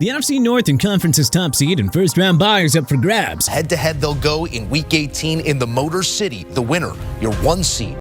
The NFC North and Conference's top seed and first-round bye is up for grabs. Head-to-head they'll go in Week 18 in the Motor City. The winner, your 1 seed.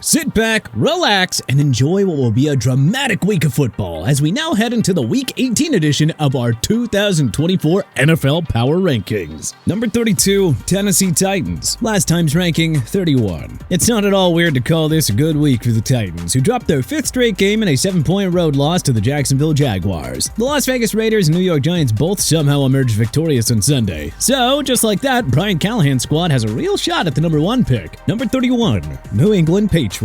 Sit back, relax, and enjoy what will be a dramatic week of football as we now head into the Week 18 edition of our 2024 NFL Power Rankings. Number 32, Tennessee Titans. Last time's ranking, 31. It's not at all weird to call this a good week for the Titans, who dropped their 5th straight game in a 7-point road loss to the Jacksonville Jaguars. The Las Vegas Raiders and New York Giants both somehow emerged victorious on Sunday. So, just like that, Brian Callahan's squad has a real shot at the number 1 pick. Number 31, New England Patriots.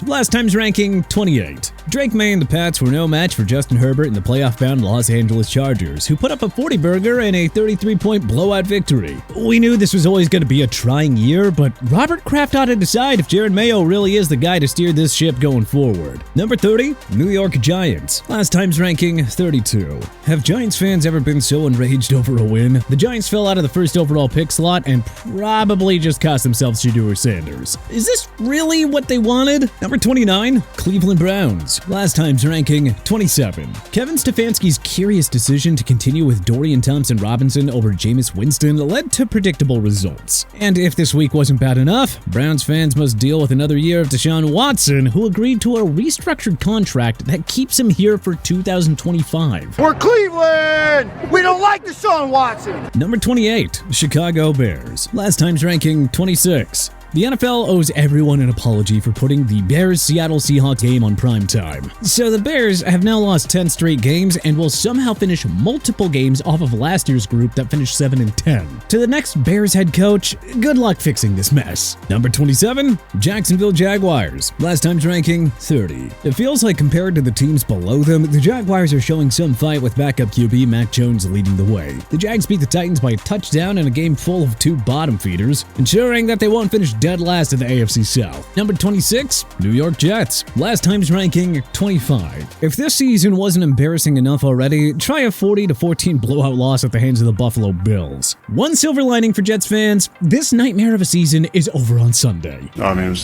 Last time's ranking, 28. Drake May and the Pats were no match for Justin Herbert and the playoff-bound Los Angeles Chargers, who put up a 40-burger in a 33-point blowout victory. We knew this was always going to be a trying year, but Robert Kraft ought to decide if Jared Mayo really is the guy to steer this ship going forward. Number 30, New York Giants. Last time's ranking, 32. Have Giants fans ever been so enraged over a win? The Giants fell out of the first overall pick slot and probably just cost themselves Shedeur Sanders. Is this really what they wanted? Number 29, Cleveland Browns. Last time's ranking, 27. Kevin Stefanski's curious decision to continue with Dorian Thompson-Robinson over Jameis Winston led to predictable results. And if this week wasn't bad enough, Browns fans must deal with another year of Deshaun Watson, who agreed to a restructured contract that keeps him here for 2025. We're Cleveland! We don't like Deshaun Watson! Number 28, Chicago Bears. Last time's ranking, 26. The NFL owes everyone an apology for putting the Bears-Seattle Seahawks game on prime time. So the Bears have now lost 10 straight games and will somehow finish multiple games off of last year's group that finished 7-10. To the next Bears head coach, good luck fixing this mess. Number 27, Jacksonville Jaguars. Last time's ranking, 30. It feels like compared to the teams below them, the Jaguars are showing some fight with backup QB Mac Jones leading the way. The Jags beat the Titans by a touchdown in a game full of 2 bottom feeders, ensuring that they won't finish dead last in the AFC South. Number 26, New York Jets. Last time's ranking, 25. If this season wasn't embarrassing enough already, try a 40-14 blowout loss at the hands of the Buffalo Bills. One silver lining for Jets fans, this nightmare of a season is over on Sunday. I mean,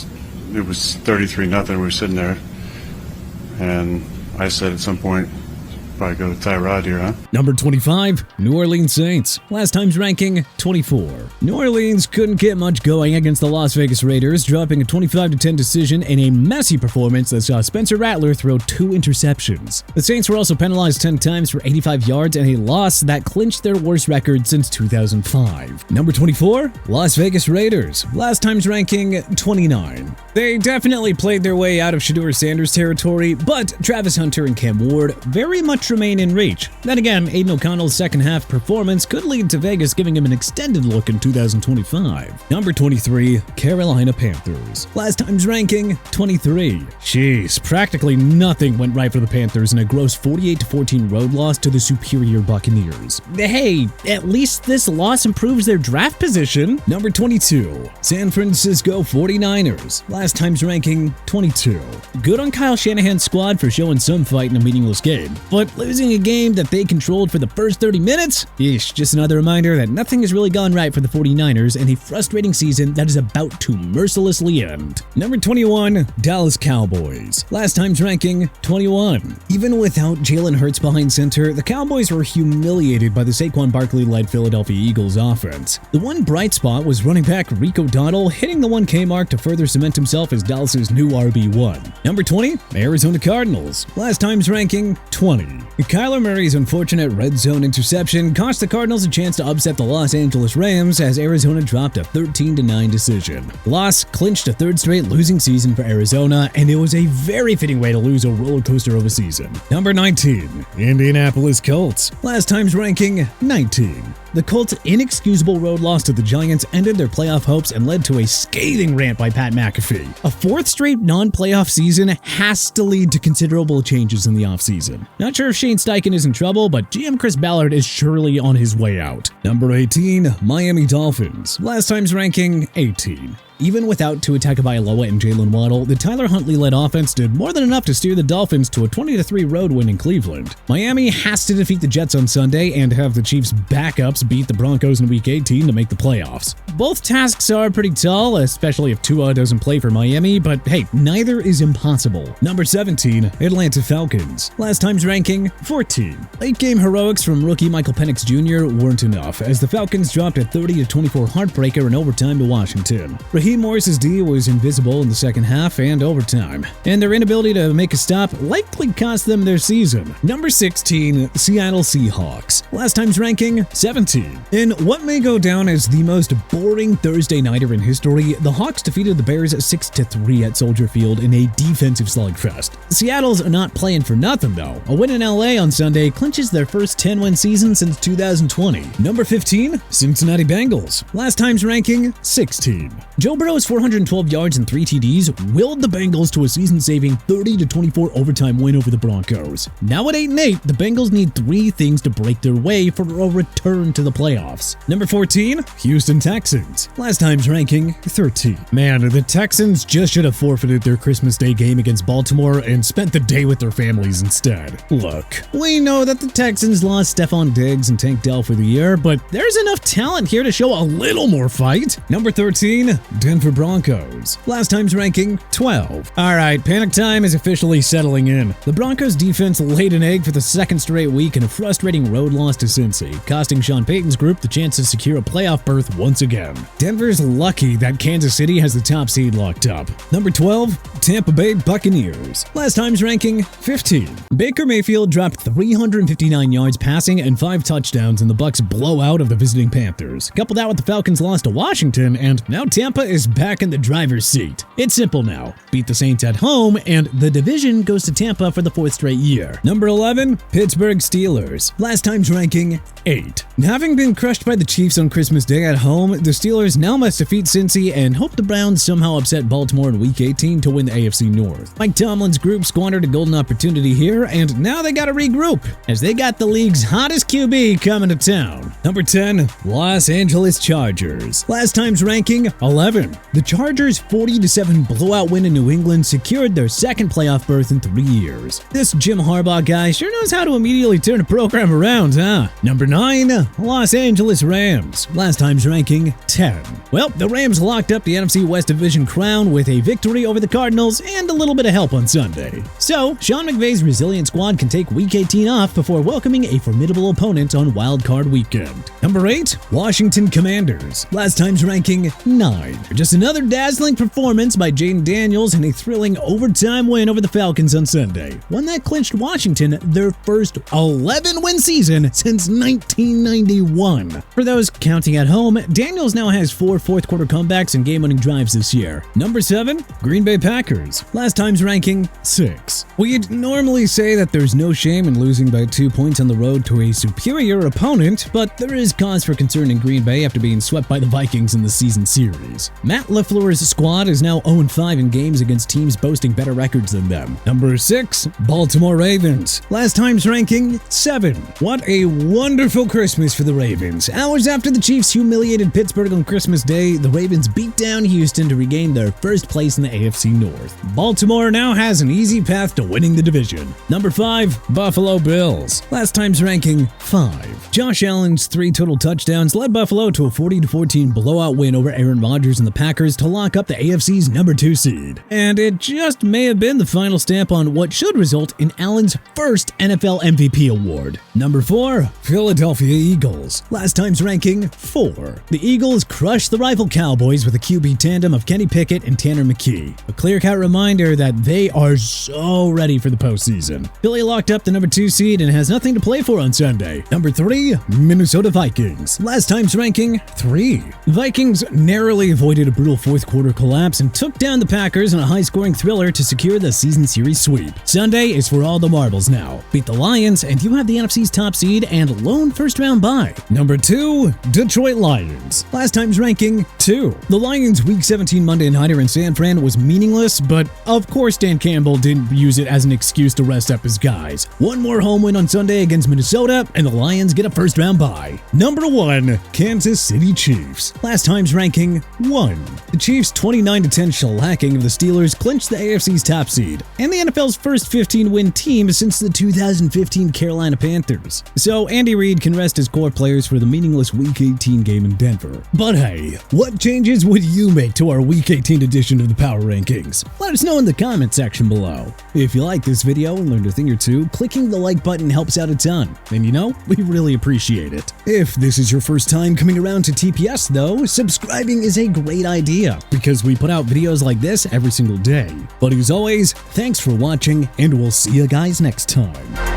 it was 33-0. We were sitting there, and I said at some point, probably go with Tyrod here, huh? Number 25, New Orleans Saints. Last time's ranking, 24. New Orleans couldn't get much going against the Las Vegas Raiders, dropping a 25-10 decision in a messy performance that saw Spencer Rattler throw 2 interceptions. The Saints were also penalized 10 times for 85 yards and a loss that clinched their worst record since 2005. Number 24, Las Vegas Raiders. Last time's ranking, 29. They definitely played their way out of Shedeur Sanders territory, but Travis Hunter and Cam Ward very much remain in reach. Then again, Aiden O'Connell's second half performance could lead to Vegas giving him an extended look in 2025. Number 23, Carolina Panthers. Last time's ranking, 23. Jeez, practically nothing went right for the Panthers in a gross 48-14 road loss to the superior Buccaneers. Hey, at least this loss improves their draft position. Number 22, San Francisco 49ers. Last time's ranking, 22. Good on Kyle Shanahan's squad for showing some fight in a meaningless game, but losing a game that they controlled for the first 30 minutes? Eesh, just another reminder that nothing has really gone right for the 49ers in a frustrating season that is about to mercilessly end. Number 21, Dallas Cowboys. Last time's ranking, 21. Even without Jalen Hurts behind center, the Cowboys were humiliated by the Saquon Barkley-led Philadelphia Eagles offense. The one bright spot was running back Rico Dowdle hitting the 1K mark to further cement himself as Dallas's new RB1. Number 20, Arizona Cardinals. Last time's ranking, 20. Kyler Murray's unfortunate red zone interception cost the Cardinals a chance to upset the Los Angeles Rams as Arizona dropped a 13-9 decision. The loss clinched a 3rd straight losing season for Arizona, and it was a very fitting way to lose a roller coaster of a season. Number 19, Indianapolis Colts. Last time's ranking, 19. The Colts' inexcusable road loss to the Giants ended their playoff hopes and led to a scathing rant by Pat McAfee. A 4th straight non-playoff season has to lead to considerable changes in the offseason. Not sure if Shane Steichen is in trouble, but GM Chris Ballard is surely on his way out. Number 18, Miami Dolphins. Last time's ranking, 18. Even without Tua Tagovailoa and Jalen Waddle, the Tyler Huntley-led offense did more than enough to steer the Dolphins to a 20-3 road win in Cleveland. Miami has to defeat the Jets on Sunday and have the Chiefs' backups beat the Broncos in Week 18 to make the playoffs. Both tasks are pretty tall, especially if Tua doesn't play for Miami, but hey, neither is impossible. Number 17, Atlanta Falcons. Last time's ranking, 14. Late-game heroics from rookie Michael Penix Jr. weren't enough, as the Falcons dropped a 30-24 heartbreaker in overtime to Washington. Raheem Morris's D was invisible in the second half and overtime, and their inability to make a stop likely cost them their season. Number 16, Seattle Seahawks. Last time's ranking, 17. In what may go down as the most boring Thursday nighter in history, the Hawks defeated the Bears 6-3 at Soldier Field in a defensive slugfest. Seattle's not playing for nothing though. A win in LA on Sunday clinches their first 10-win season since 2020. Number 15, Cincinnati Bengals. Last time's ranking, 16. Joe Burrow's 412 yards and 3 TDs willed the Bengals to a season-saving 30-24 overtime win over the Broncos. Now at 8-8, the Bengals need 3 things to break their way for a return to the playoffs. Number 14, Houston Texans. Last time's ranking, 13. Man, the Texans just should have forfeited their Christmas Day game against Baltimore and spent the day with their families instead. Look, we know that the Texans lost Stephon Diggs and Tank Dell for the year, but there's enough talent here to show a little more fight. Number 13, Denver Broncos. Last time's ranking, 12. Alright, panic time is officially settling in. The Broncos defense laid an egg for the second straight week in a frustrating road loss to Cincy, costing Sean Payton's group the chance to secure a playoff berth once again. Denver's lucky that Kansas City has the top seed locked up. Number 12, Tampa Bay Buccaneers. Last time's ranking, 15. Baker Mayfield dropped 359 yards passing and 5 touchdowns in the Bucs' blowout of the visiting Panthers. Couple that with the Falcons' loss to Washington, and now Tampa is back in the driver's seat. It's simple now. Beat the Saints at home, and the division goes to Tampa for the 4th straight year. Number 11, Pittsburgh Steelers. Last time's ranking, 8. Having been crushed by the Chiefs on Christmas Day at home, the Steelers now must defeat Cincy and hope the Browns somehow upset Baltimore in Week 18 to win the AFC North. Mike Tomlin's group squandered a golden opportunity here, and now they gotta regroup, as they got the league's hottest QB coming to town. Number 10, Los Angeles Chargers. Last time's ranking, 11. The Chargers' 40-7 blowout win in New England secured their second playoff berth in 3 years. This Jim Harbaugh guy sure knows how to immediately turn a program around, huh? Number 9, Los Angeles Rams. Last time's ranking, 10. Well, the Rams locked up the NFC West Division crown with a victory over the Cardinals and a little bit of help on Sunday. So, Sean McVay's resilient squad can take Week 18 off before welcoming a formidable opponent on Wild Card Weekend. Number 8, Washington Commanders. Last time's ranking, 9. Just another dazzling performance by Jaden Daniels in a thrilling overtime win over the Falcons on Sunday, one that clinched Washington their first 11-win season since 1991. For those counting at home, Daniels now has 4 fourth-quarter comebacks and game-winning drives this year. Number 7, Green Bay Packers. Last time's ranking, 6. We'd normally say that there's no shame in losing by 2 points on the road to a superior opponent, but there is cause for concern in Green Bay after being swept by the Vikings in the season series. Matt LaFleur's squad is now 0-5 in games against teams boasting better records than them. Number 6, Baltimore Ravens. Last time's ranking, 7. What a wonderful Christmas for the Ravens. Hours after the Chiefs humiliated Pittsburgh on Christmas Day, the Ravens beat down Houston to regain their first place in the AFC North. Baltimore now has an easy path to winning the division. Number 5, Buffalo Bills. Last time's ranking, 5. Josh Allen's 3 total touchdowns led Buffalo to a 40-14 blowout win over Aaron Rodgers and the Packers to lock up the AFC's number 2 seed. And it just may have been the final stamp on what should result in Allen's first NFL MVP award. Number 4, Philadelphia Eagles. Last time's ranking, 4. The Eagles crushed the rival Cowboys with a QB tandem of Kenny Pickett and Tanner McKee. A clear-cut reminder that they are so ready for the postseason. Philly locked up the number 2 seed and has nothing to play for on Sunday. Number 3, Minnesota Vikings. Last time's ranking, 3. Vikings narrowly avoided a brutal fourth-quarter collapse and took down the Packers in a high-scoring thriller to secure the season series sweep. Sunday is for all the marbles now. Beat the Lions and you have the NFC's top seed and lone first-round bye. Number 2, Detroit Lions. Last time's ranking, 2. The Lions' Week 17 Monday Nighter in San Fran was meaningless, but of course Dan Campbell didn't use it it as an excuse to rest up his guys. One more home win on Sunday against Minnesota, and the Lions get a first-round bye. Number 1, Kansas City Chiefs. Last time's ranking 1. The Chiefs' 29-10 shellacking of the Steelers clinched the AFC's top seed, and the NFL's first 15-win team since the 2015 Carolina Panthers. So Andy Reid can rest his core players for the meaningless Week 18 game in Denver. But hey, what changes would you make to our Week 18 edition of the Power Rankings? Let us know in the comment section below. If you like this video and learned a thing or two, clicking the like button helps out a ton, and you know, we really appreciate it. If this is your first time coming around to TPS though, subscribing is a great idea, because we put out videos like this every single day. But as always, thanks for watching, and we'll see you guys next time.